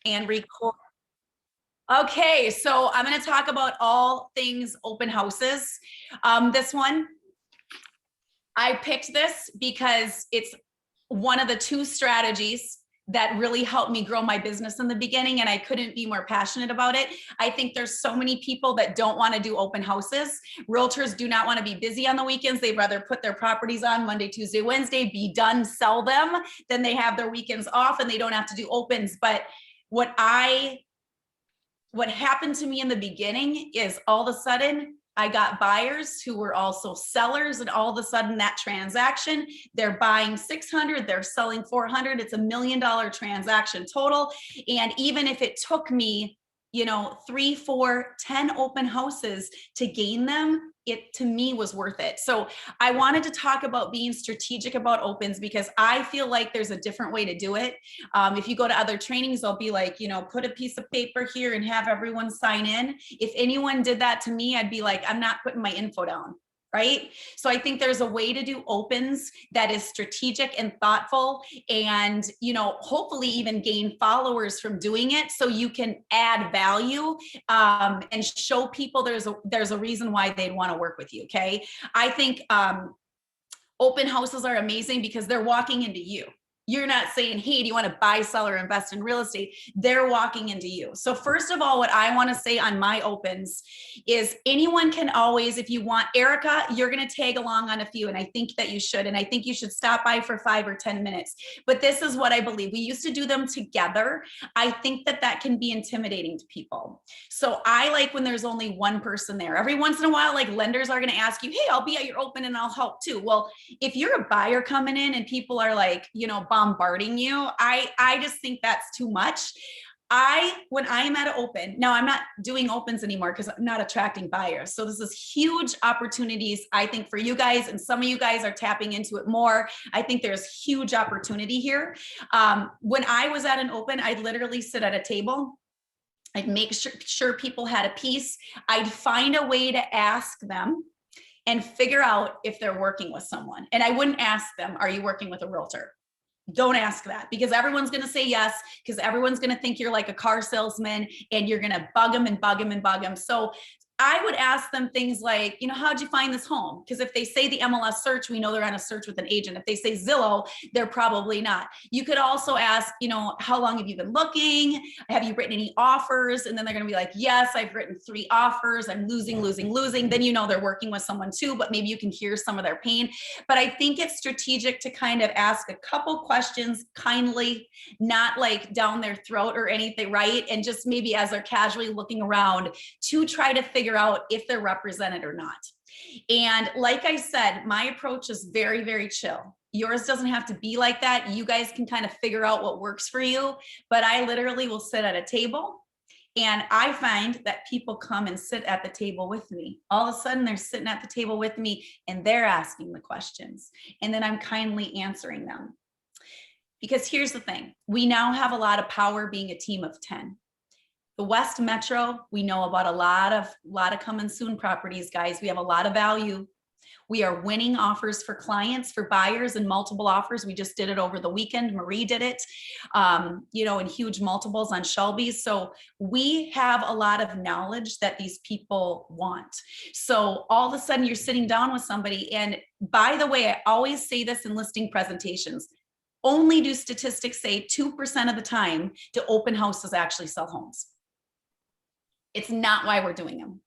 And record. Okay, so I'm going to talk about all things open houses. This one, I picked this because it's one of the two strategies that really helped me grow my business in the beginning, and I couldn't be more passionate about it. I think there's so many people that don't want to do open houses. Realtors do not want to be busy on the weekends. They'd rather put their properties on Monday, Tuesday, Wednesday, be done, sell them, then they have their weekends off and they don't have to do opens. But what happened to me in the beginning is all of a sudden I got buyers who were also sellers, and all of a sudden that transaction, they're buying 600, they're selling 400. It's $1 million transaction total. And even if it took me, 3, 4, 10 open houses to gain them, it to me was worth it. So I wanted to talk about being strategic about opens because I feel like there's a different way to do it. If you go to other trainings, they'll be like, put a piece of paper here and have everyone sign in. If anyone did that to me, I'd be like, I'm not putting my info down. Right? So I think there's a way to do opens that is strategic and thoughtful, and, hopefully even gain followers from doing it so you can add value and show people there's a reason why they'd want to work with you. Okay. I think open houses are amazing because they're walking into you. You're not saying, hey, do you want to buy, sell, or invest in real estate? They're walking into you. So first of all, what I want to say on my opens is anyone can always, if you want, Erica, you're going to tag along on a few. And I think that you should. And I think you should stop by for 5 or 10 minutes. But this is what I believe. We used to do them together. I think that can be intimidating to people. So I like when there's only one person there. Every once in a while, like lenders are going to ask you, hey, I'll be at your open and I'll help too. Well, if you're a buyer coming in and people are like, bombarding you, I just think that's too much. When I am at an open, now I'm not doing opens anymore because I'm not attracting buyers. So this is huge opportunities, I think, for you guys, and some of you guys are tapping into it more. I think there's huge opportunity here. When I was at an open, I'd literally sit at a table. I'd make sure people had a piece. I'd find a way to ask them and figure out if they're working with someone. And I wouldn't ask them, are you working with a realtor? Don't ask that, because everyone's going to say yes, because everyone's going to think you're like a car salesman and you're going to bug them and bug them and bug them. So I would ask them things like, how'd you find this home? Because if they say the MLS search, we know they're on a search with an agent. If they say Zillow, they're probably not. You could also ask, how long have you been looking? Have you written any offers? And then they're going to be like, yes, I've written 3 offers. I'm losing. Then, they're working with someone too, but maybe you can hear some of their pain. But I think it's strategic to kind of ask a couple questions kindly, not like down their throat or anything, right? And just maybe as they're casually looking around to try to figure out if they're represented or not. And like I said, my approach is very, very chill. Yours doesn't have to be like that. You guys can kind of figure out what works for you. But I literally will sit at a table, and I find that people come and sit at the table with me. All of a sudden, they're sitting at the table with me and they're asking the questions. And then I'm kindly answering them. Because here's the thing. We now have a lot of power being a team of 10. The West Metro, we know about a lot of coming soon properties, guys. We have a lot of value. We are winning offers for clients, for buyers, and multiple offers. We just did it over the weekend. Marie did it, in huge multiples on Shelby's. So we have a lot of knowledge that these people want. So all of a sudden you're sitting down with somebody. And by the way, I always say this in listing presentations. Only do statistics say 2% of the time do open houses actually sell homes. It's not why we're doing them.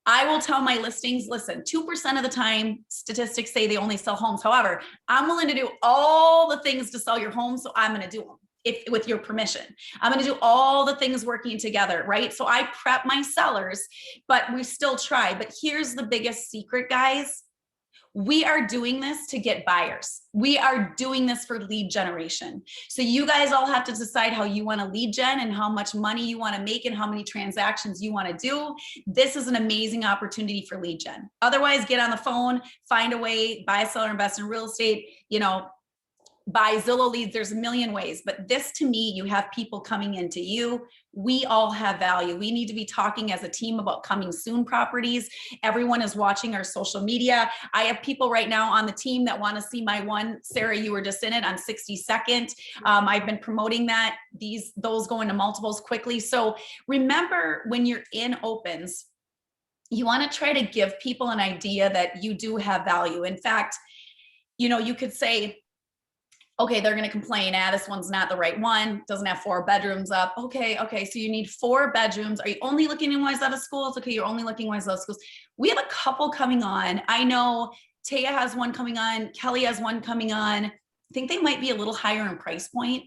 I will tell my listings, listen, 2% of the time, statistics say they only sell homes. However, I'm willing to do all the things to sell your home, so I'm going to do them with your permission. I'm going to do all the things working together, right? So I prep my sellers, but we still try. But here's the biggest secret, guys. We are doing this to get buyers. We are doing this for lead generation. So you guys all have to decide how you want to lead gen and how much money you want to make and how many transactions you want to do. This is an amazing opportunity for lead gen. Otherwise, get on the phone, find a way, buy, sell, or invest in real estate, buy Zillow leads. There's a million ways, but this to me, you have people coming into you. We all have value. We need to be talking as a team about coming soon properties. Everyone is watching our social media. I have people right now on the team that want to see my one, Sarah, you were just in it on 62nd. I've been promoting that, those go into multiples quickly. So remember, when you're in opens, you want to try to give people an idea that you do have value. In fact, you know, you could say, okay, they're going to complain, this one's not the right one, doesn't have 4 bedrooms up. Okay, so you need 4 bedrooms. Are you only looking in Wayzata schools? Okay, you're only looking in Wayzata schools. We have a couple coming on. I know Taya has one coming on. Kelly has one coming on. I think they might be a little higher in price point.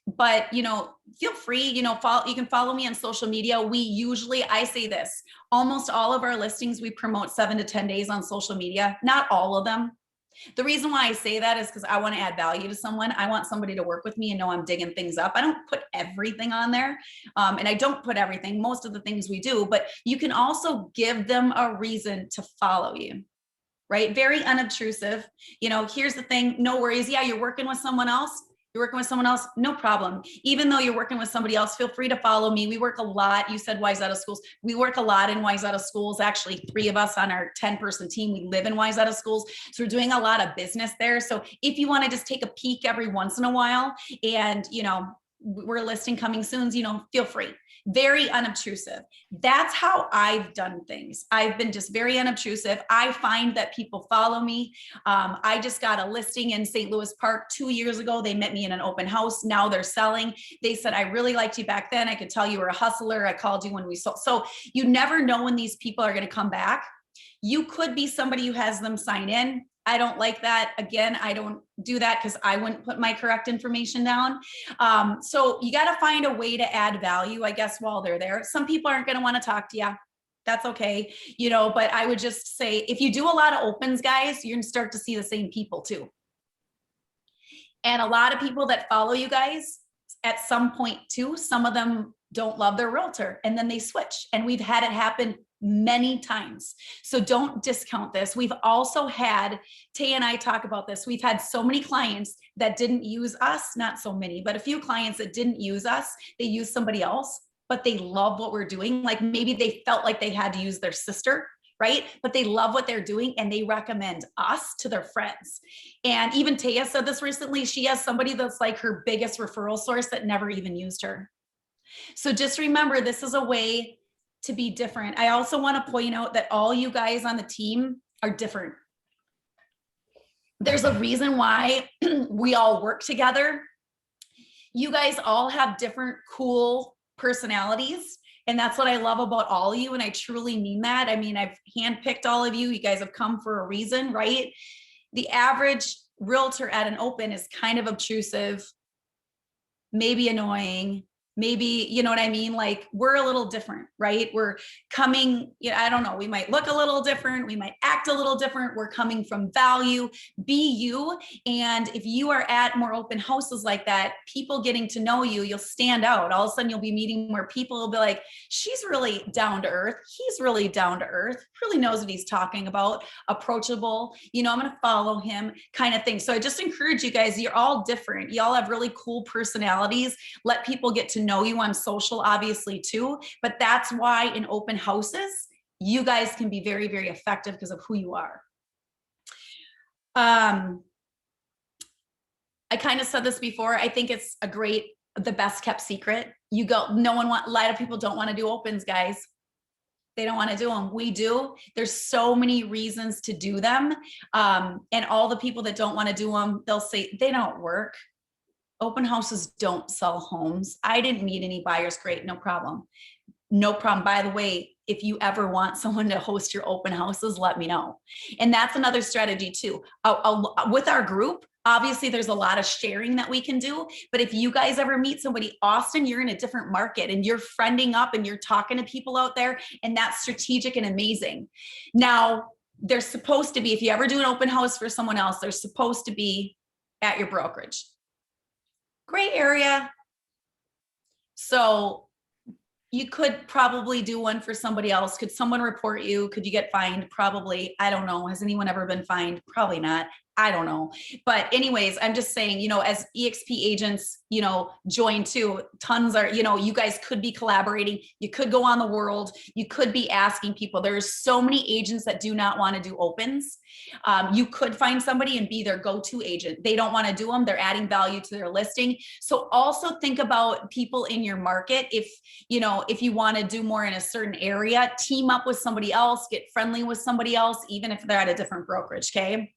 But, you know, feel free, you know, you can follow me on social media. I say this, almost all of our listings, we promote 7 to 10 days on social media, not all of them. The reason why I say that is because I want to add value to someone. I want somebody to work with me and know I'm digging things up. I don't put everything on there. And I don't put everything, most of the things we do, but you can also give them a reason to follow you, right? Very unobtrusive. You know, here's the thing, no worries. Yeah, you're working with someone else. No problem. Even though you're working with somebody else, feel free to follow me. We work a lot. You said Wayzata schools. We work a lot in Wayzata schools. Actually, 3 of us on our 10-person team, we live in Wayzata schools. So we're doing a lot of business there. So if you want to just take a peek every once in a while and, you know, we're listing coming soon, you know, feel free. Very unobtrusive. That's how I've done things. I've been just very unobtrusive. I find that people follow me. I just got a listing in St. Louis Park 2 years ago. They met me in an open house. Now they're selling. They said, I really liked you back then. I could tell you were a hustler. I called you when we sold. So you never know when these people are going to come back. You could be somebody who has them sign in. I don't like that. Again, I don't do that because I wouldn't put my correct information down. So you got to find a way to add value, I guess, while they're there. Some people aren't going to want to talk to you. That's okay. You know, but I would just say, if you do a lot of opens, guys, you're going to start to see the same people too. And a lot of people that follow you guys at some point too, some of them don't love their realtor and then they switch. And we've had it happen many times. So don't discount this. We've also had, Tay and I talk about this. We've had so many clients that didn't use us, not so many, but a few clients that didn't use us. They used somebody else, but they love what we're doing. Like maybe they felt like they had to use their sister, right? But they love what they're doing and they recommend us to their friends. And even Taya said this recently. She has somebody that's like her biggest referral source that never even used her. So just remember, this is a way to be different. I also want to point out that all you guys on the team are different. There's a reason why we all work together. You guys all have different cool personalities. And that's what I love about all of you. And I truly mean that. I mean, I've handpicked all of you. You guys have come for a reason, right? The average realtor at an open is kind of obtrusive, maybe annoying, maybe, you know what I mean? Like we're a little different, right? We're coming, you know, I don't know, we might look a little different. We might act a little different. We're coming from value, be you. And if you are at more open houses like that, people getting to know you, you'll stand out. All of a sudden you'll be meeting more people will be like, she's really down to earth. He's really down to earth, really knows what he's talking about, approachable, you know, I'm going to follow him kind of thing. So I just encourage you guys, you're all different. You all have really cool personalities. Let people get to know you on social, obviously too, but that's why in open houses, you guys can be very, very effective because of who you are. I kind of said this before. I think it's the best kept secret. A lot of people don't want to do opens, guys. They don't want to do them. We do. There's so many reasons to do them. And all the people that don't want to do them, they'll say they don't work. Open houses don't sell homes. I didn't meet any buyers. Great. No problem. No problem. By the way, if you ever want someone to host your open houses, let me know. And that's another strategy too. With our group, obviously there's a lot of sharing that we can do, but if you guys ever meet somebody, Austin, you're in a different market and you're friending up and you're talking to people out there, and that's strategic and amazing. Now, there's supposed to be, if you ever do an open house for someone else, they're supposed to be at your brokerage. Gray area. So you could probably do one for somebody else. Could someone report you? Could you get fined? Probably. I don't know. Has anyone ever been fined? Probably not. I don't know. But anyways, I'm just saying, you know, as EXP agents, you know, join too, tons are, you know, you guys could be collaborating. You could go on the world. You could be asking people. There's so many agents that do not want to do opens. You could find somebody and be their go-to agent. They don't want to do them. They're adding value to their listing. So also think about people in your market. If, you know, if you want to do more in a certain area, team up with somebody else, get friendly with somebody else, even if they're at a different brokerage. Okay.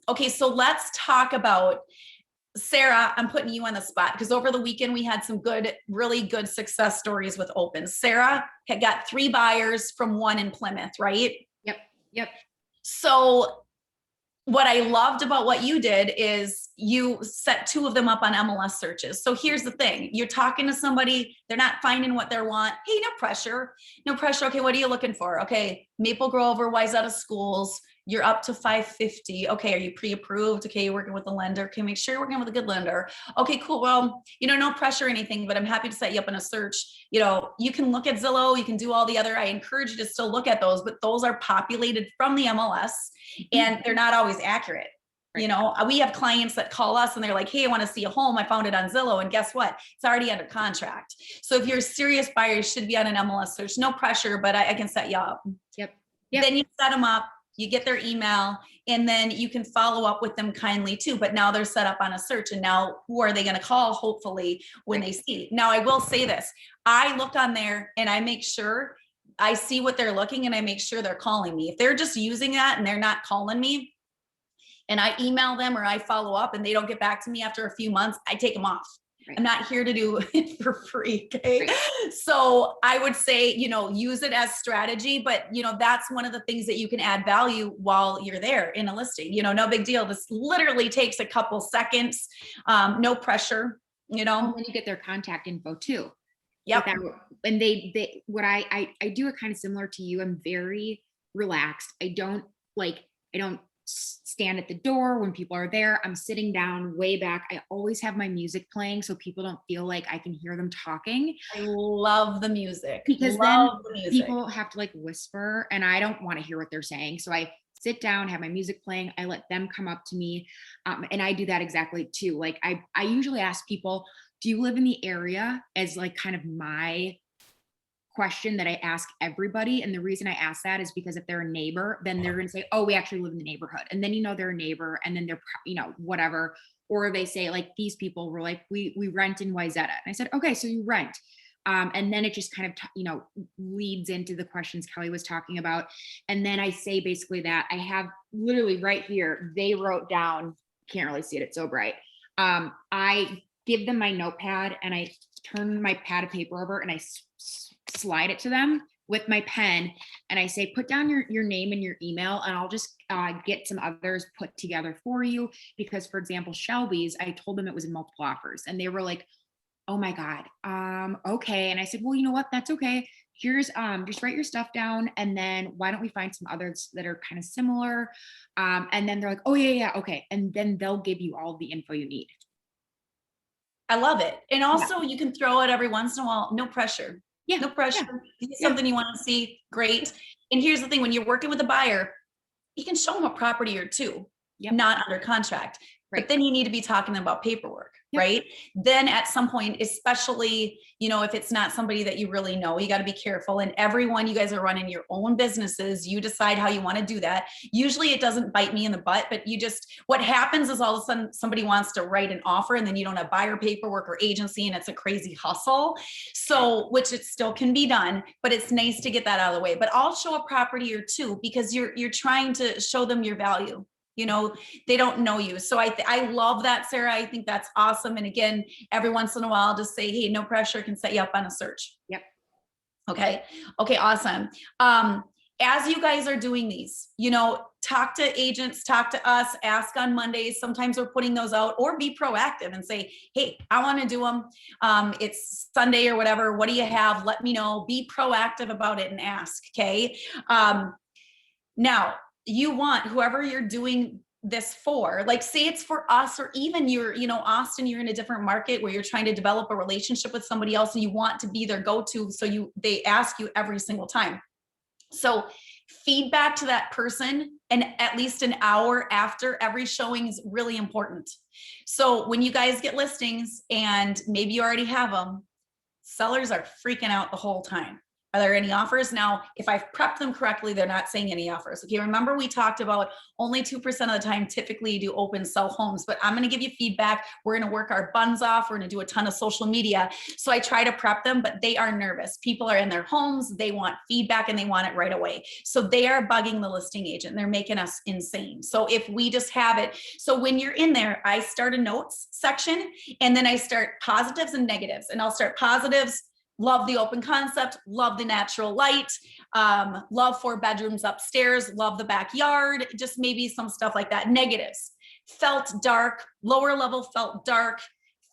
Okay, so let's talk about, Sarah, I'm putting you on the spot because over the weekend we had some good, really good success stories with opens. Sarah had got 3 buyers from 1 in Plymouth, right? Yep. So what I loved about what you did is you set 2 of them up on MLS searches. So here's the thing. You're talking to somebody, they're not finding what they want. Hey, no pressure. No pressure. Okay, what are you looking for? Okay, Maple Grove or Wayzata Schools. You're up to 550. Okay, are you pre-approved? Okay, you're working with the lender. Okay, make sure you're working with a good lender. Okay, cool. Well, you know, no pressure or anything, but I'm happy to set you up in a search. You know, you can look at Zillow, you can do all the other, I encourage you to still look at those, but those are populated from the MLS and they're not always accurate. Right. You know, we have clients that call us and they're like, hey, I want to see a home. I found it on Zillow. And guess what? It's already under contract. So if you're a serious buyer, you should be on an MLS search. No pressure, but I can set you up. Yep. Then you set them up, you get their email, and then you can follow up with them kindly too. But now they're set up on a search. And now who are they going to call? Hopefully when they see. Now I will say this, I look on there and I make sure I see what they're looking and I make sure they're calling me. If they're just using that and they're not calling me and I email them or I follow up and they don't get back to me after a few months, I take them off. Right. I'm not here to do it for free. Okay. Right. So I would say, you know, use it as strategy, but you know, that's one of the things that you can add value while you're there in a listing, you know, no big deal. This literally takes a couple seconds. No pressure, you know. And then you get their contact info too. Yep. And they what I do it kind of similar to you. I'm very relaxed. I don't stand at the door when people are there. I'm sitting down way back. I always have my music playing so people don't feel like I can hear them talking. I love the music because then people have to like whisper and I don't want to hear what they're saying. So I sit down, have my music playing. I let them come up to me. And I do that exactly too. Like I usually ask people, do you live in the area, as like kind of my question that I ask everybody. And the reason I ask that is because if they're a neighbor, then they're going to say, oh, we actually live in the neighborhood. And then, you know, they're a neighbor and then they're, you know, whatever. Or they say like, these people were like, we rent in Wayzata. And I said, okay, so you rent. And then it just kind of, you know, leads into the questions Kelly was talking about. And then I say basically that I have literally right here, they wrote down, can't really see it, it's so bright. I give them my notepad and I turn my pad of paper over and I slide it to them with my pen. And I say, put down your name and your email and I'll just get some others put together for you. Because for example, Shelby's, I told them it was in multiple offers and they were like, oh my God. Okay. And I said, well, you know what? That's okay. Here's, just write your stuff down. And then why don't we find some others that are kind of similar? And then they're like, oh yeah. Okay. And then they'll give you all the info you need. I love it. And also you can throw it every once in a while, no pressure. Yeah. No pressure. Yeah. Something you want to see, great. And here's the thing, when you're working with a buyer, you can show them a property or two, not under contract. Right. But then you need to be talking about paperwork, right? Then at some point, especially, you know, if it's not somebody that you really know, you got to be careful. And everyone, you guys are running your own businesses. You decide how you want to do that. Usually it doesn't bite me in the butt, but you just, what happens is all of a sudden somebody wants to write an offer and then you don't have buyer paperwork or agency and it's a crazy hustle. So, which it still can be done, but it's nice to get that out of the way. But I'll show a property or two because you're trying to show them your value. You know, they don't know you. So I love that, Sarah. I think that's awesome. And again, every once in a while, just say, hey, no pressure, can set you up on a search. Yep. Okay. Okay. Awesome. As you guys are doing these, you know, talk to agents, talk to us, ask on Mondays. Sometimes we're putting those out, or be proactive and say, hey, I want to do them. It's Sunday or whatever. What do you have? Let me know. Be proactive about it and ask. Okay. Now, you want whoever you're doing this for, like say it's for us, or even you're, you know, Austin, you're in a different market where you're trying to develop a relationship with somebody else and you want to be their go-to. So they ask you every single time. So Feedback to that person and at least an hour after every showing is really important. So when you guys get listings and maybe you already have them, sellers are freaking out the whole time. Are there any offers? Now, if I've prepped them correctly, they're not saying any offers. Okay, remember we talked about only 2% of the time typically you do open sell homes, but I'm gonna give you feedback. We're gonna work our buns off. We're gonna do a ton of social media. So I try to prep them, but they are nervous. People are in their homes, they want feedback and they want it right away. So they are bugging the listing agent. They're making us insane. So if we just have it, so when you're in there, I start a notes section and then I start positives and negatives, and I'll start positives. Love the open concept, love the natural light, love 4 bedrooms upstairs, love the backyard, just maybe some stuff like that. Negatives, felt dark, lower level felt dark,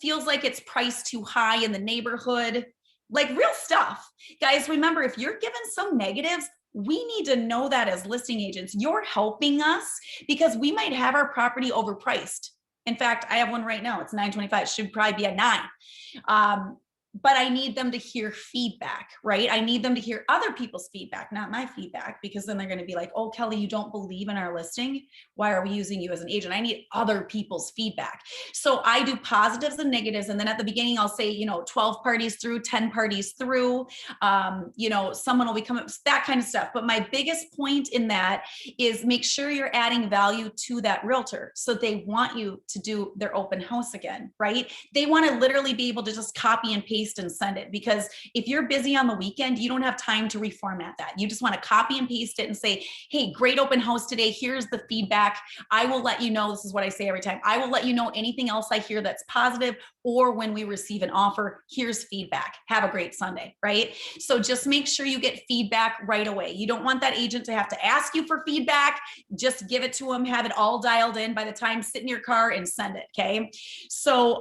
feels like it's priced too high in the neighborhood, like real stuff. Guys, remember, if you're given some negatives, we need to know that as listing agents. You're helping us because we might have our property overpriced. In fact, I have one right now, it's $925, it should probably be a 9. But I need them to hear feedback, right? I need them to hear other people's feedback, not my feedback, because then they're going to be like, oh, Kelly, you don't believe in our listing. Why are we using you as an agent? I need other people's feedback. So I do positives and negatives. And then at the beginning, I'll say, 12 parties through, 10 parties through, someone will be coming, that kind of stuff. But my biggest point in that is make sure you're adding value to that realtor. So they want you to do their open house again, right? They want to literally be able to just copy and paste and send it, because if you're busy on the weekend, you don't have time to reformat that. You just want to copy and paste it and say, hey, great open house today. Here's the feedback. I will let you know, this is what I say every time. I will let you know anything else I hear that's positive, or when we receive an offer, here's feedback. Have a great Sunday, right? So just make sure you get feedback right away. You don't want that agent to have to ask you for feedback. Just give it to them, have it all dialed in by the time, sit in your car and send it, okay? So,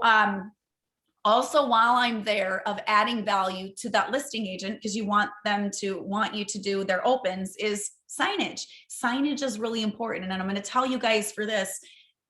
also, while I'm there, of adding value to that listing agent, because you want you to do their opens, is signage. Signage is really important. And I'm going to tell you guys for this,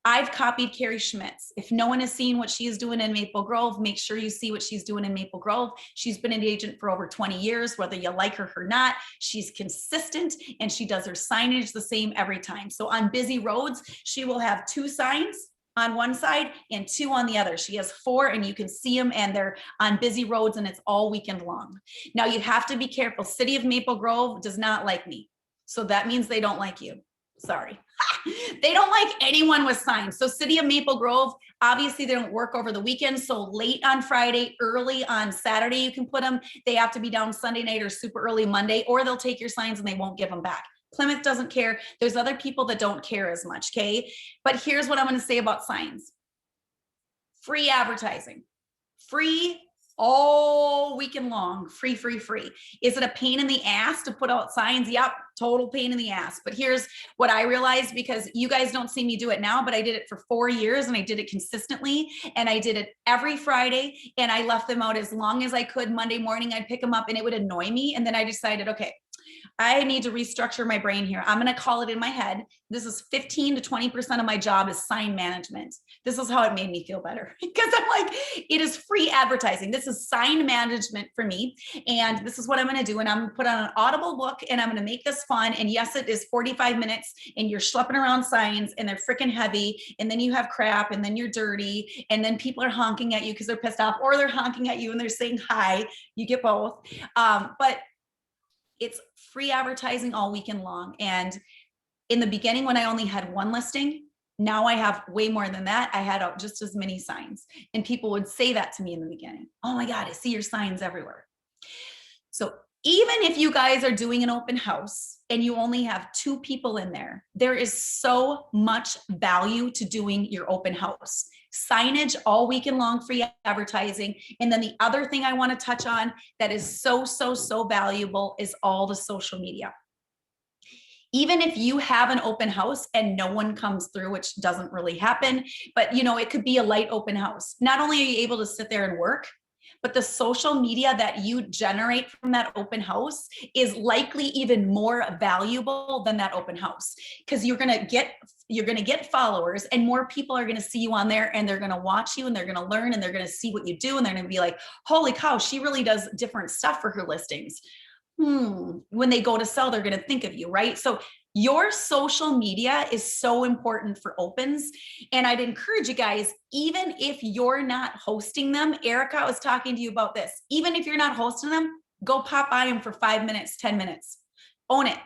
I've copied Carrie Schmitz. If no one has seen what she is doing in Maple Grove, make sure you see what she's doing in Maple Grove. She's been an agent for over 20 years, whether you like her or not. She's consistent and she does her signage the same every time. So on busy roads, she will have 2 signs on one side and 2 on the other. She has 4 and you can see them, and they're on busy roads and it's all weekend long. Now you have to be careful. City of Maple Grove does not like me. So that means they don't like you. Sorry. They don't like anyone with signs. So City of Maple Grove, obviously they don't work over the weekend. So late on Friday, early on Saturday, you can put them. They have to be down Sunday night or super early Monday, or they'll take your signs and they won't give them back. Plymouth doesn't care. There's other people that don't care as much, okay? But here's what I'm going to say about signs. Free advertising. Free all weekend long. Free, free, free. Is it a pain in the ass to put out signs? Yep, total pain in the ass. But here's what I realized, because you guys don't see me do it now, but I did it for 4 years and I did it consistently, and I did it every Friday, and I left them out as long as I could. Monday morning, I'd pick them up and it would annoy me. And then I decided, okay, I need to restructure my brain here. I'm going to call it in my head. This is 15 to 20% of my job is sign management. This is how it made me feel better, because I'm like, it is free advertising. This is sign management for me. And this is what I'm going to do. And I'm going to put on an Audible book and I'm going to make this fun. And yes, it is 45 minutes and you're schlepping around signs and they're freaking heavy. And then you have crap and then you're dirty. And then people are honking at you because they're pissed off, or they're honking at you and they're saying hi. You get both. But it's free advertising all weekend long. And in the beginning, when I only had 1 listing, now I have way more than that. I had just as many signs, and people would say that to me in the beginning. Oh my God, I see your signs everywhere. So even if you guys are doing an open house and you only have 2 people in there, there is so much value to doing your open house. Signage all weekend long, free advertising. And then the other thing I want to touch on that is so, so, so valuable is all the social media. Even if you have an open house and no one comes through, which doesn't really happen, but it could be a light open house. Not only are you able to sit there and work, but the social media that you generate from that open house is likely even more valuable than that open house, because you're going to get followers, and more people are going to see you on there, and they're going to watch you, and they're going to learn, and they're going to see what you do, and they're going to be like, holy cow, she really does different stuff for her listings. When they go to sell, they're going to think of you, right? So your social media is so important for opens. And I'd encourage you guys, even if you're not hosting them, Erica was talking to you about this, even if you're not hosting them, go pop by them for 5 minutes, 10 minutes, own it.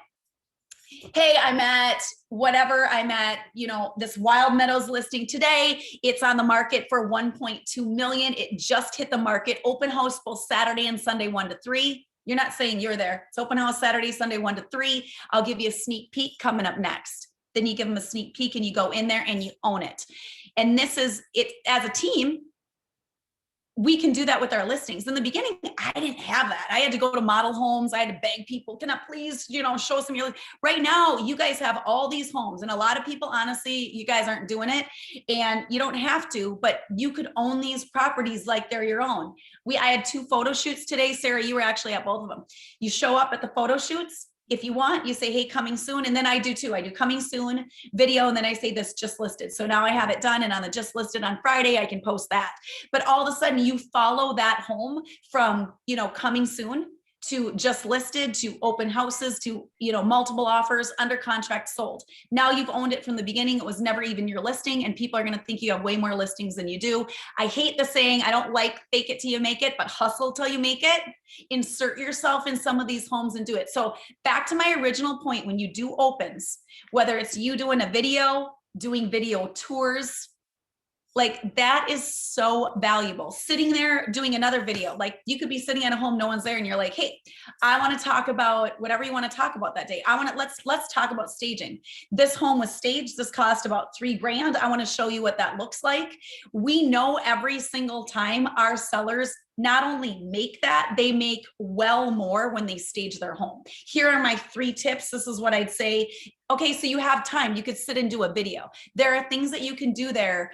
Hey, I'm at whatever, I'm at, this Wild Meadows listing today. It's on the market for 1.2 million. It just hit the market. Open house both Saturday and Sunday, 1 to 3. You're not saying you're there. It's open house Saturday, Sunday, 1 to 3. I'll give you a sneak peek coming up next. Then you give them a sneak peek and you go in there and you own it. And this is it as a team. We can do that with our listings. In the beginning, I didn't have that. I had to go to model homes. I had to beg people, can I please, show some of your, right now, you guys have all these homes, and a lot of people, honestly, you guys aren't doing it, and you don't have to, but you could own these properties like they're your own. I had 2 photo shoots today. Sarah, you were actually at both of them. You show up at the photo shoots. If you want, you say, hey, coming soon. And then I do too. I do coming soon video. And then I say this just listed. So now I have it done. And on the just listed on Friday, I can post that. But all of a sudden you follow that home from, coming soon to just listed, to open houses, to, multiple offers, under contract, sold. Now you've owned it from the beginning. It was never even your listing, and people are going to think you have way more listings than you do. I hate the saying, I don't like fake it till you make it, but hustle till you make it. Insert yourself in some of these homes and do it. So back to my original point, when you do opens, whether it's you doing a video, doing video tours, like that is so valuable. Sitting there doing another video, like you could be sitting at a home, no one's there, and you're like, hey, I want to talk about whatever you want to talk about that day. Let's talk about staging. This home was staged. This cost about $3,000. I want to show you what that looks like. We know every single time our sellers not only make that, they make well more when they stage their home. Here are my 3 tips. This is what I'd say. Okay, so you have time. You could sit and do a video. There are things that you can do there,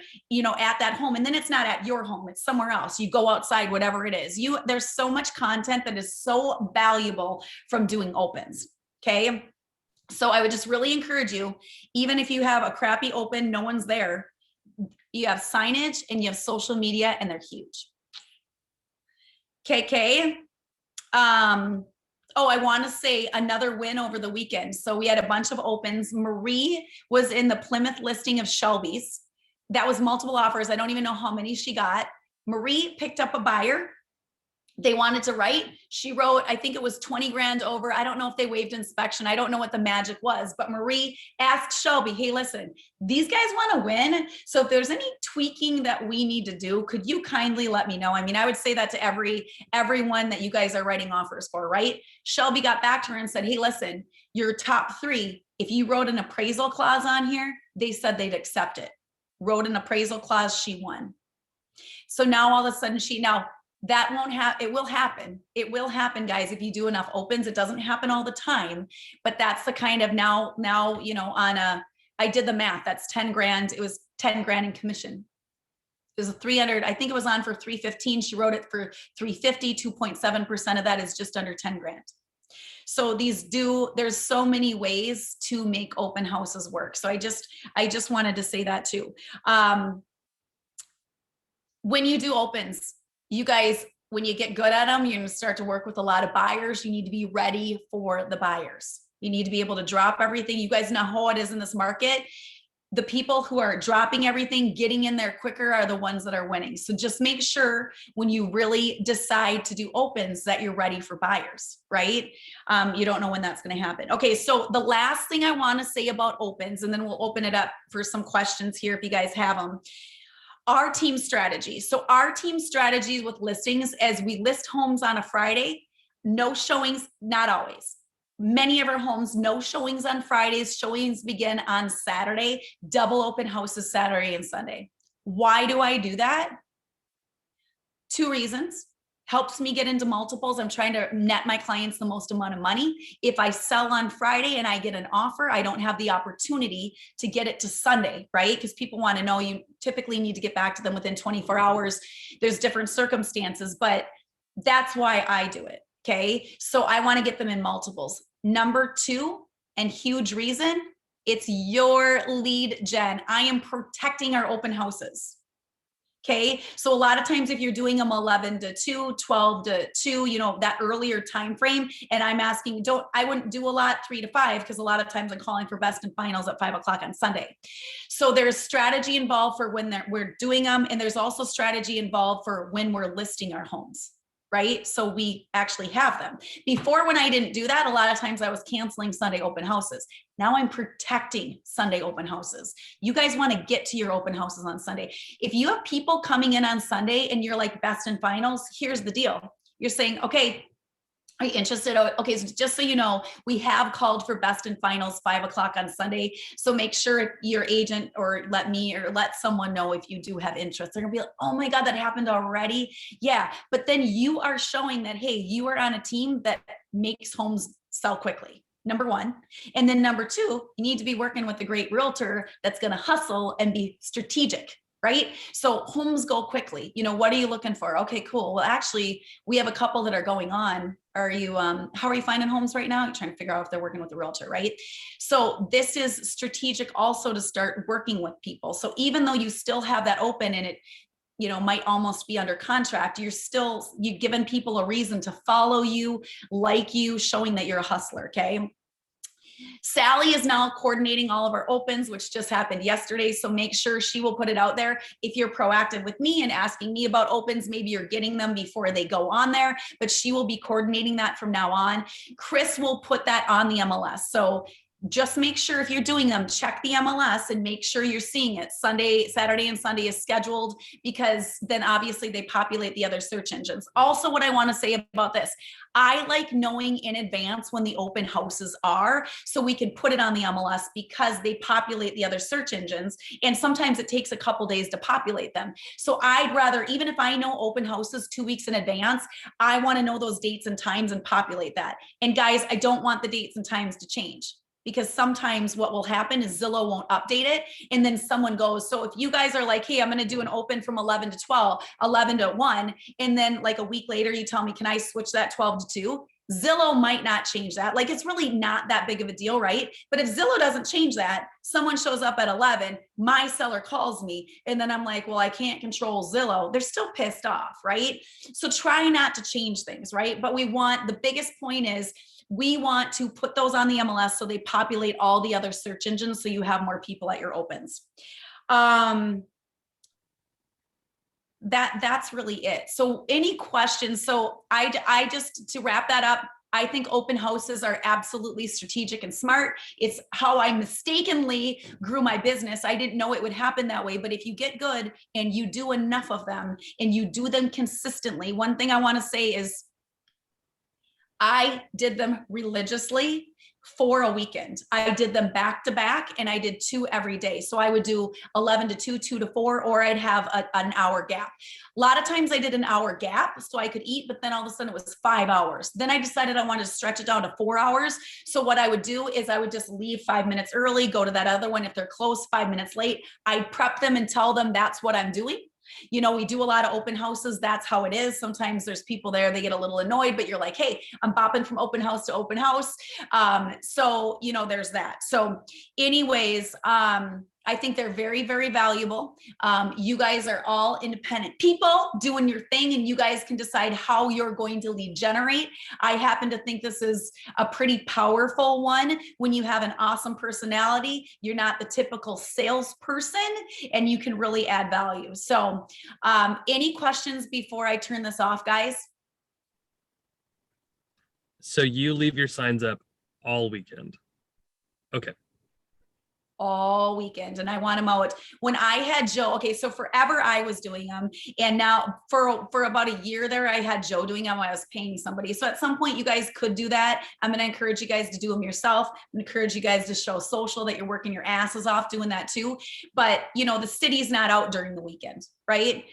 at that home. And then it's not at your home, it's somewhere else. You go outside, whatever it is. There's so much content that is so valuable from doing opens. Okay. So I would just really encourage you, even if you have a crappy open, no one's there, you have signage and you have social media, and they're huge. KK. I want to say another win over the weekend. So we had a bunch of opens. Marie was in the Plymouth listing of Shelby's. That was multiple offers. I don't even know how many she got. Marie picked up a buyer. They wanted to write. She wrote, I think it was 20 grand over. I don't know if they waived inspection. I don't know what the magic was, but Marie asked Shelby, hey, listen, these guys want to win. So if there's any tweaking that we need to do, could you kindly let me know? I mean, I would say that to everyone that you guys are writing offers for, right? Shelby got back to her and said, hey, listen, your top 3, if you wrote an appraisal clause on here, they said they'd accept it. Wrote an appraisal clause, she won. So now all of a sudden that won't happen. It will happen. It will happen, guys. If you do enough opens, it doesn't happen all the time, but that's the kind of now, I did the math. That's 10 grand. It was 10 grand in commission. It was a 300. I think it was on for 315. She wrote it for 350. 2.7% of that is just under 10 grand. So there's so many ways to make open houses work. So I just wanted to say that too. When you do opens, you guys, when you get good at them, you're going to start to work with a lot of buyers. You need to be ready for the buyers. You need to be able to drop everything. You guys know how it is in this market. The people who are dropping everything, getting in there quicker, are the ones that are winning. So just make sure when you really decide to do opens that you're ready for buyers, right? You don't know when that's going to happen. Okay, so the last thing I want to say about opens, and then we'll open it up for some questions here if you guys have them. Our team strategy. So our team strategies with listings, as we list homes on a Friday, no showings, not always. Many of our homes, no showings on Fridays. Showings begin on Saturday, double open houses Saturday and Sunday. Why do I do that? 2 reasons. Helps me get into multiples. I'm trying to net my clients the most amount of money. If I sell on Friday and I get an offer, I don't have the opportunity to get it to Sunday, right? Because people want to know, you typically need to get back to them within 24 hours. There's different circumstances, but that's why I do it. Okay. So I want to get them in multiples. Number 2, and huge reason, it's your lead gen. I am protecting our open houses. Okay. So a lot of times if you're doing them 11 to 2, 12 to 2, you know, that earlier time frame, and I'm asking, I wouldn't do a lot 3 to 5, because a lot of times I'm calling for best and finals at 5 o'clock on Sunday. So there's strategy involved for when we're doing them. And there's also strategy involved for when we're listing our homes, right? So we actually have them. Before, when I didn't do that, a lot of times I was canceling Sunday open houses. Now I'm protecting Sunday open houses. You guys want to get to your open houses on Sunday. If you have people coming in on Sunday and you're like best and finals, here's the deal. You're saying, okay, are you interested? Okay, so just so you know, we have called for best and finals 5 o'clock on Sunday. So make sure your agent or let someone know if you do have interest. They're gonna be like, oh my God, that happened already. Yeah, but then you are showing that, hey, you are on a team that makes homes sell quickly. Number one. And then number two, you need to be working with a great realtor that's gonna hustle and be strategic. Right? So homes go quickly. You know, what are you looking for? Okay, cool. Well, actually, we have a couple that are going on. Are you, how are you finding homes right now? You're trying to figure out if they're working with a realtor, right? So this is strategic also to start working with people. So even though you still have that open and it, you know, might almost be under contract, you've given people a reason to follow you, like you, showing that you're a hustler, okay? Sally is now coordinating all of our opens, which just happened yesterday. So make sure she will put it out there. If you're proactive with me and asking me about opens, maybe you're getting them before they go on there, but she will be coordinating that from now on. Chris will put that on the MLS. So just make sure if you're doing them, check the MLS and make sure you're seeing it. Saturday and Sunday is scheduled, because then obviously they populate the other search engines. Also, what I want to say about this, I like knowing in advance when the open houses are, so we can put it on the MLS, because they populate the other search engines. And sometimes it takes a couple days to populate them. So I'd rather, even if I know open houses 2 weeks in advance, I want to know those dates and times and populate that. And guys, I don't want the dates and times to change, because sometimes what will happen is Zillow won't update it. And then someone goes, so if you guys are like, hey, I'm going to do an open from 11 to 12, 11 to 1. And then like a week later, you tell me, can I switch that 12 to 2? Zillow might not change that. Like, it's really not that big of a deal, right? But if Zillow doesn't change that, someone shows up at 11, my seller calls me, and then I'm like, well, I can't control Zillow. They're still pissed off, right? So try not to change things, right? But the biggest point is, we want to put those on the MLS so they populate all the other search engines, so you have more people at your opens. That's really it. So any questions? So I just, to wrap that up, I think open houses are absolutely strategic and smart. It's how I mistakenly grew my business. I didn't know it would happen that way, but if you get good and you do enough of them and you do them consistently, one thing I want to say is, I did them religiously for a weekend. I did them back to back, and I did 2 every day. So I would do 11 to 2, 2 to 4, or I'd have an hour gap. A lot of times I did an hour gap so I could eat, but then all of a sudden it was 5 hours. Then I decided I wanted to stretch it down to 4 hours. So what I would do is I would just leave 5 minutes early, go to that other one. If they're close, 5 minutes late, I'd prep them and tell them that's what I'm doing. You know, we do a lot of open houses. That's how it is. Sometimes there's people there, they get a little annoyed, but you're like, hey, I'm bopping from open house to open house. So, you know, there's that. So anyways, I think they're very, very valuable. You guys are all independent people doing your thing, and you guys can decide how you're going to lead generate. I happen to think this is a pretty powerful one when you have an awesome personality. You're not the typical salesperson, and you can really add value. So any questions before I turn this off, guys? So you leave your signs up all weekend. Okay. All weekend, and I want them out. When I had Joe, okay, so forever I was doing them, and now for about a year there, I had Joe doing them when I was paying somebody. So at some point you guys could do that. I'm going to encourage you guys to do them yourself. I'm encourage you guys to show social that you're working your asses off doing that too. But you know, the city's not out during the weekend, right?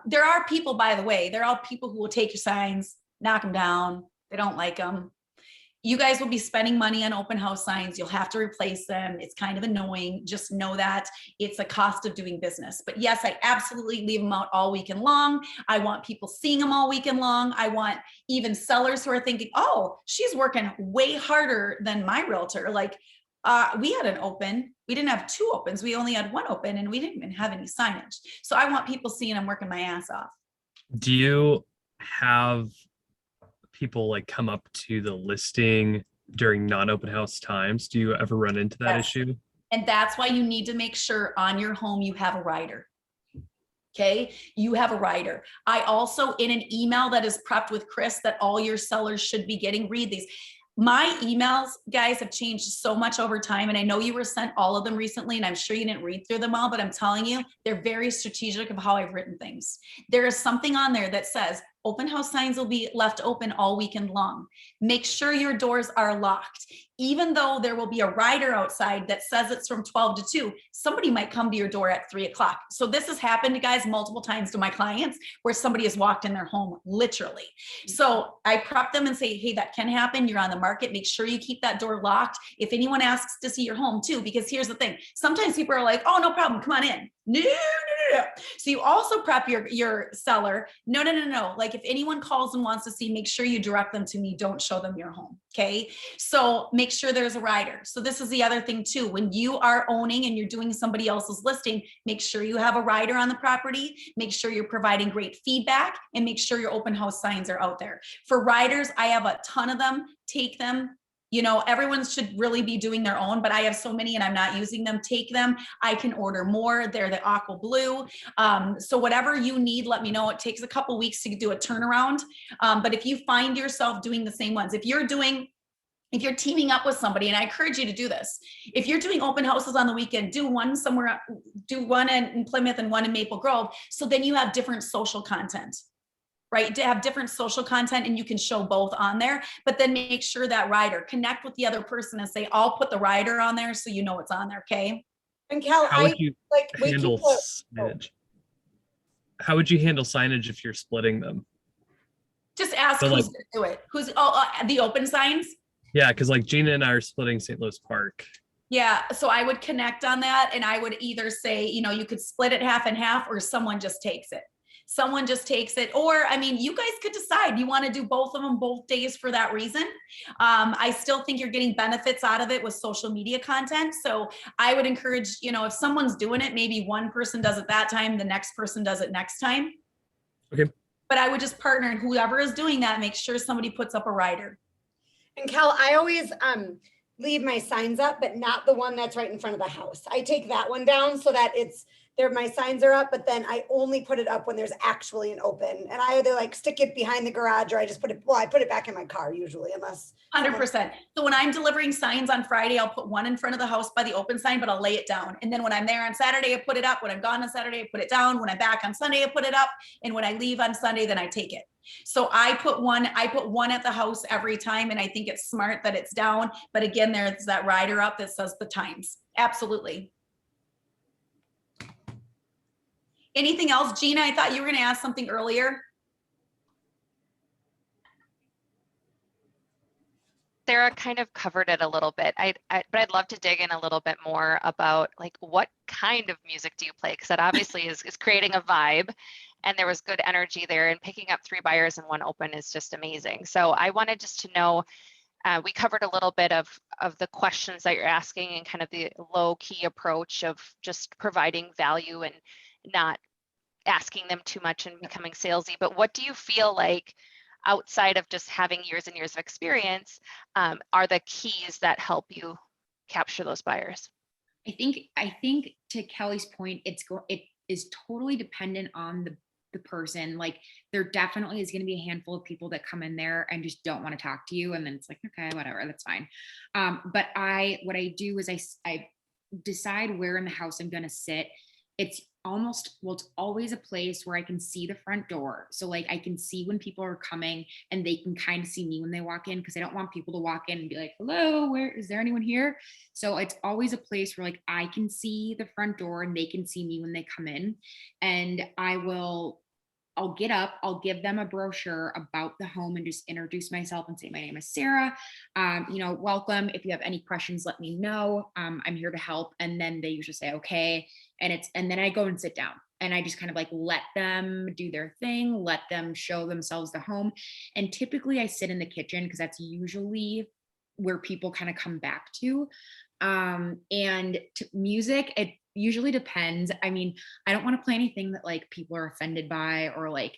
There are people, by the way, there are people who will take your signs, knock them down. They don't like them. You guys will be spending money on open house signs. You'll have to replace them. It's kind of annoying. Just know that it's a cost of doing business. But yes, I absolutely leave them out all weekend long. I want people seeing them all weekend long. I want even sellers who are thinking, oh, she's working way harder than my realtor. Like, We had an open. We didn't have 2 opens. We only had 1 open, and we didn't even have any signage. So I want people seeing I'm working my ass off. Do you have people like come up to the listing during non-open house times? Do you ever run into that Yes. issue? And that's why you need to make sure on your home you have a rider. Okay, you have a rider. I also, in an email that is prepped with Chris that all your sellers should be getting, read these. My emails, guys, have changed so much over time. And I know you were sent all of them recently, and I'm sure you didn't read through them all, but I'm telling you, they're very strategic of how I've written things. There is something on there that says open house signs will be left open all weekend long. Make sure your doors are locked. Even though there will be a rider outside that says it's from 12 to 2, somebody might come to your door at 3 o'clock. So this has happened, guys, multiple times to my clients where somebody has walked in their home, literally. So I prep them and say, hey, that can happen. You're on the market. Make sure you keep that door locked. If anyone asks to see your home too, because here's the thing. Sometimes people are like, oh, no problem. Come on in. No. So you also prep your seller. No. Like if anyone calls and wants to see, make sure you direct them to me. Don't show them your home. Okay. So make sure there's a rider. So this is the other thing too. When you are owning and you're doing somebody else's listing, make sure you have a rider on the property. Make sure you're providing great feedback, and make sure your open house signs are out there. For riders, I have a ton of them. Take them. You know, everyone should really be doing their own, but I have so many and I'm not using them. Take them. I can order more. They're the aqua blue. So whatever you need, let me know. It takes a couple weeks to do a turnaround. But if you find yourself doing the same ones, if you're teaming up with somebody, and I encourage you to do this, if you're doing open houses on the weekend, do one somewhere, do one in Plymouth and one in Maple Grove. So then you have different social content. Right, to have different social content, and you can show both on there, but then make sure that rider, connect with the other person and say, I'll put the rider on there so you know it's on there, okay? And Cal, How would you we handle keep signage? How would you handle signage if you're splitting them? Just ask So, who's like- gonna do it. Who's the open signs? Yeah, because like Gina and I are splitting St. Louis Park. Yeah, so I would connect on that, and I would either say, you know, you could split it half and half, or someone just takes it. Someone just takes it. Or, I mean, you guys could decide you want to do both of them both days for that reason. I still think you're getting benefits out of it with social media content. So I would encourage, you know, if someone's doing it, maybe one person does it that time, the next person does it next time. Okay. But I would just partner, and whoever is doing that, make sure somebody puts up a rider. And Cal, I always leave my signs up, but not the one that's right in front of the house. I take that one down so that it's there, my signs are up, but then I only put it up when there's actually an open. And I either like stick it behind the garage, or I just put it back in my car usually, unless 100%. So when I'm delivering signs on Friday, I'll put one in front of the house by the open sign, but I'll lay it down. And then when I'm there on Saturday, I put it up. When I'm gone on Saturday, I put it down. When I'm back on Sunday, I put it up. And when I leave on Sunday, then I take it. So I put one at the house every time. And I think it's smart that it's down. But again, there's that rider up that says the times. Absolutely. Anything else? Gina, I thought you were going to ask something earlier. Sarah kind of covered it a little bit. But I'd love to dig in a little bit more about like what kind of music do you play? Because that obviously is creating a vibe, and there was good energy there. And picking up 3 buyers and 1 open is just amazing. So I wanted just to know. We covered a little bit of the questions that you're asking, and kind of the low key approach of just providing value and not asking them too much and becoming salesy. But what do you feel like, outside of just having years and years of experience, are the keys that help you capture those buyers? I think to Kelly's point, it is totally dependent on the person. Like there definitely is going to be a handful of people that come in there and just don't want to talk to you, and then it's like, okay, whatever, that's fine. But what I do is I decide where in the house I'm going to sit. It's always a place where I can see the front door. So like I can see when people are coming, and they can kind of see me when they walk in, because I don't want people to walk in and be like, hello, where is there anyone here? So it's always a place where like I can see the front door and they can see me when they come in. And I'll get up, I'll give them a brochure about the home and just introduce myself and say, my name is Sarah. Welcome. If you have any questions, let me know. I'm here to help. And then they usually say, okay. And then I go and sit down, and I just kind of like let them do their thing, let them show themselves the home. And typically I sit in the kitchen, because that's usually where people kind of come back to. And music, it usually depends. I mean, I don't want to play anything that like people are offended by, or like,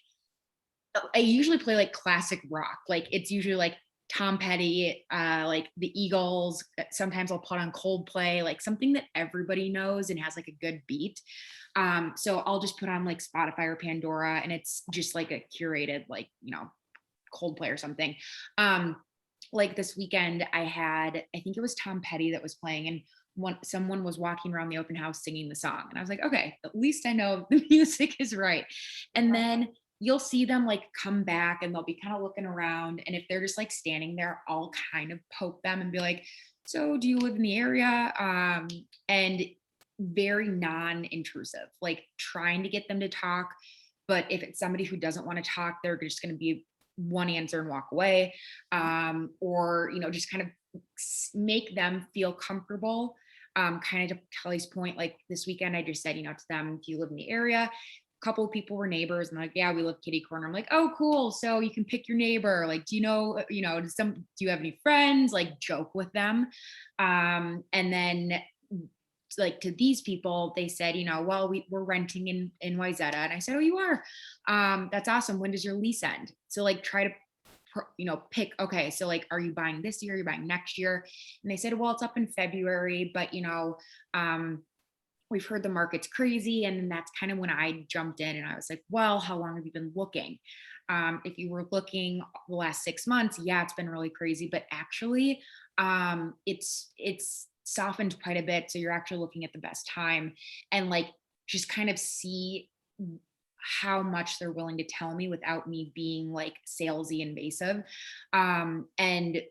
I usually play like classic rock. Like it's usually like Tom Petty, like the Eagles. Sometimes I'll put on Coldplay, like something that everybody knows and has like a good beat. So I'll just put on like Spotify or Pandora, and it's just like a curated, like, Coldplay or something. Like this weekend I think it was Tom Petty that was playing, and someone was walking around the open house singing the song. And I was like, okay, at least I know the music is right. And then you'll see them like come back and they'll be kind of looking around. And if they're just like standing there, I'll kind of poke them and be like, so do you live in the area? And very non-intrusive, like trying to get them to talk. But if it's somebody who doesn't want to talk, they're just going to be one answer and walk away. Or, just kind of make them feel comfortable. Kind of to Kelly's point, like this weekend, I just said, to them, do you live in the area? A couple of people were neighbors, and like, yeah, we live kitty corner. I'm like, oh, cool. So you can pick your neighbor. Like, do you have any friends? Like, joke with them. And then like to these people, they said, well, we're renting in Wayzata. And I said, oh, you are? That's awesome. When does your lease end? So like try to pick, okay, so like, are you buying this year? Are you buying next year? And they said, well, it's up in February, but we've heard the market's crazy. And then that's kind of when I jumped in and I was like, well, how long have you been looking? If you were looking the last 6 months, yeah, it's been really crazy, but actually it's softened quite a bit. So you're actually looking at the best time, and like, just kind of see how much they're willing to tell me without me being like salesy invasive. And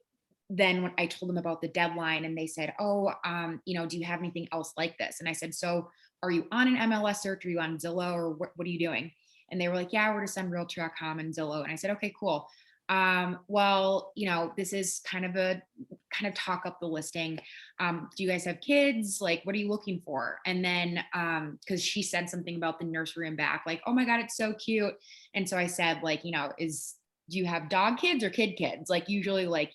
then when I told them about the deadline, and they said, oh, do you have anything else like this? And I said, so are you on an MLS search? Are you on Zillow, or what are you doing? And they were like, yeah, we're just on Realtor.com and Zillow. And I said, okay, cool. Well, this is kind of talk up the listing. Do you guys have kids? Like, what are you looking for? And then, cause she said something about the nursery and back, like, oh my God, it's so cute. And so I said, like, do you have dog kids or kid kids? Like usually like,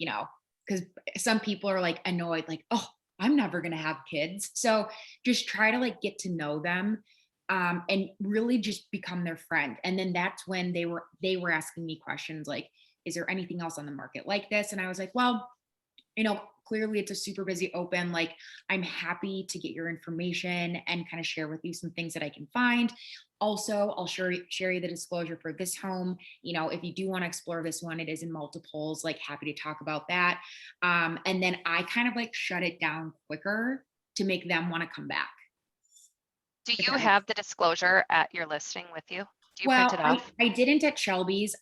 cause some people are like annoyed, like, oh, I'm never going to have kids. So just try to like get to know them. And really just become their friend. And then that's when they were asking me questions like, is there anything else on the market like this? And I was like, well, clearly it's a super busy open. Like, I'm happy to get your information and kind of share with you some things that I can find. Also, I'll share you the disclosure for this home. If you do want to explore this one, it is in multiples, like happy to talk about that. And then I kind of like shut it down quicker to make them want to come back. Do you have the disclosure at your listing with you? Do you print it off? I didn't at Shelby's.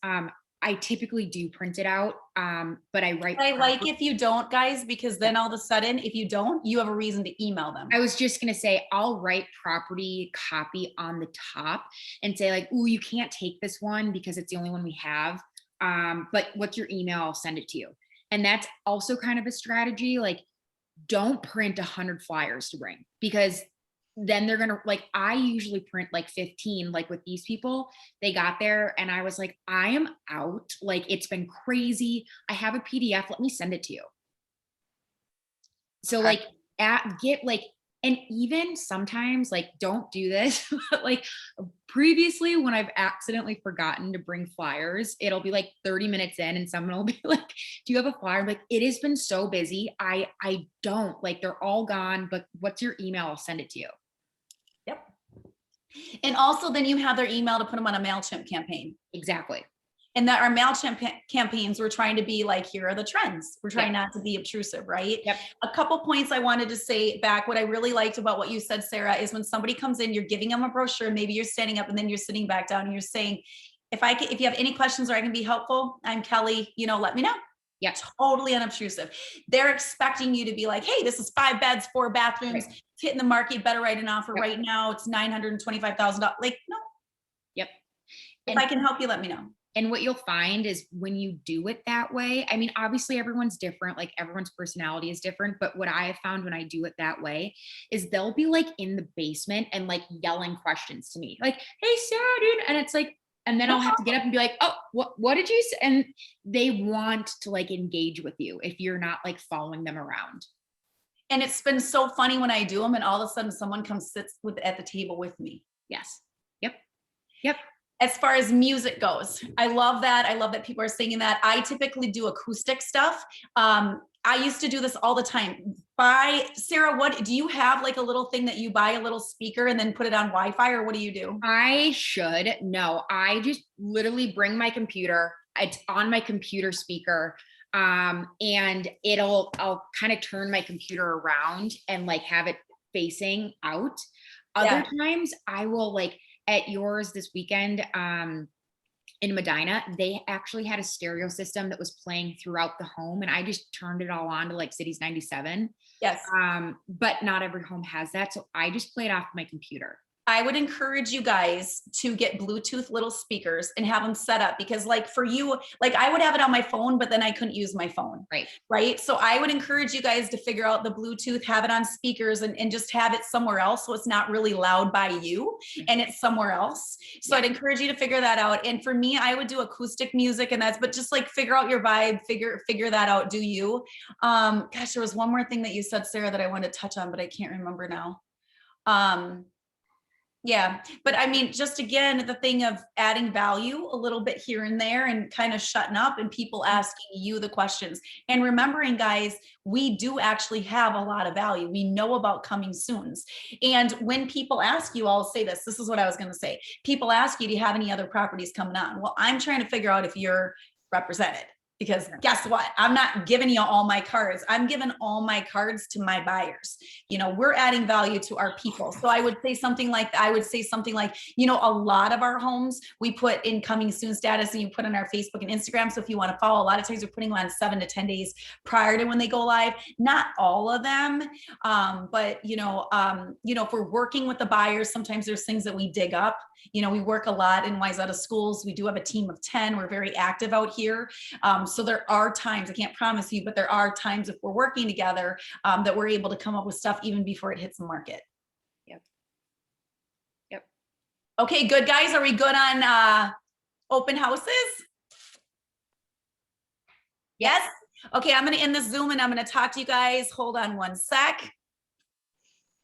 I typically do print it out, but I write. I like if you don't, guys, because then all of a sudden, if you don't, you have a reason to email them. I was just going to say, I'll write property copy on the top and say like, ooh, you can't take this one because it's the only one we have. But what's your email? I'll send it to you. And that's also kind of a strategy. Like, don't print 100 flyers to bring, because then they're going to like, I usually print like 15, like with these people, they got there and I was like, I am out. Like, it's been crazy. I have a PDF. Let me send it to you. So like and even sometimes like, don't do this, but like previously when I've accidentally forgotten to bring flyers, it'll be like 30 minutes in and someone will be like, do you have a flyer? Like, it has been so busy. I don't, like, they're all gone, but what's your email? I'll send it to you. Yep. And also then you have their email to put them on a MailChimp campaign. Exactly. And that our MailChimp campaigns, we're trying to be like, here are the trends. We're trying not to be obtrusive, right? Yep. A couple points I wanted to say back. What I really liked about what you said, Sarah, is when somebody comes in, you're giving them a brochure, maybe you're standing up and then you're sitting back down and you're saying, if you have any questions or I can be helpful, I'm Kelly, let me know. Yeah. Totally unobtrusive. They're expecting you to be like, hey, this is 5 beds, 4 bathrooms, right. Hitting the market, better write an offer Yep. right now. It's $925,000. Like, no. Yep. If I can help you, let me know. And what you'll find is when you do it that way, I mean, obviously everyone's different, like everyone's personality is different. But what I have found when I do it that way is they'll be like in the basement and like yelling questions to me, like, hey, Sarah, dude. And it's like, and then I'll have to get up and be like, oh, what did you say? And they want to like engage with you if you're not like following them around. And it's been so funny when I do them and all of a sudden someone comes sits at the table with me. Yes. Yep. As far as music goes, I love that. I love that people are singing that. I typically do acoustic stuff. I used to do this all the time. Sarah, what do you have, like a little thing that you buy, a little speaker and then put it on Wi-Fi, or what do you do? I just literally bring my computer. It's on my computer speaker. And I'll kind of turn my computer around and like have it facing out. Other times I will, like at yours this weekend, in Medina, they actually had a stereo system that was playing throughout the home, and I just turned it all on to like Cities 97. Yes. But not every home has that. So I just play it off my computer. I would encourage you guys to get Bluetooth little speakers and have them set up, because like for you, like I would have it on my phone, but then I couldn't use my phone. Right. So I would encourage you guys to figure out the Bluetooth, have it on speakers and just have it somewhere else. So it's not really loud by you and it's somewhere else. So I'd encourage you to figure that out. And for me, I would do acoustic music but just like figure out your vibe, figure that out. Do you? Gosh, there was one more thing that you said, Sarah, that I wanted to touch on, but I can't remember now. Yeah, but I mean, just again, the thing of adding value a little bit here and there and kind of shutting up and people asking you the questions. And remembering, guys, we do actually have a lot of value. We know about coming soons. And when people ask you, I'll say this is what I was going to say. People ask you, do you have any other properties coming on? Well, I'm trying to figure out if you're represented. Because guess what? I'm not giving you all my cards. I'm giving all my cards to my buyers. You know, we're adding value to our people. So I would say something like, you know, a lot of our homes, we put in coming soon status and you put on our Facebook and Instagram. So if you want to follow, a lot of times we're putting them on 7 to 10 days prior to when they go live. Not all of them. But if we're working with the buyers, sometimes there's things that we dig up. You know, we work a lot in Wayzata schools. We do have a team of 10. We're very active out here. So there are times, I can't promise you, but there are times if we're working together that we're able to come up with stuff even before it hits the market. Yep. Okay, good guys. Are we good on open houses? Yes? Okay, I'm going to end this Zoom and I'm going to talk to you guys. Hold on one sec.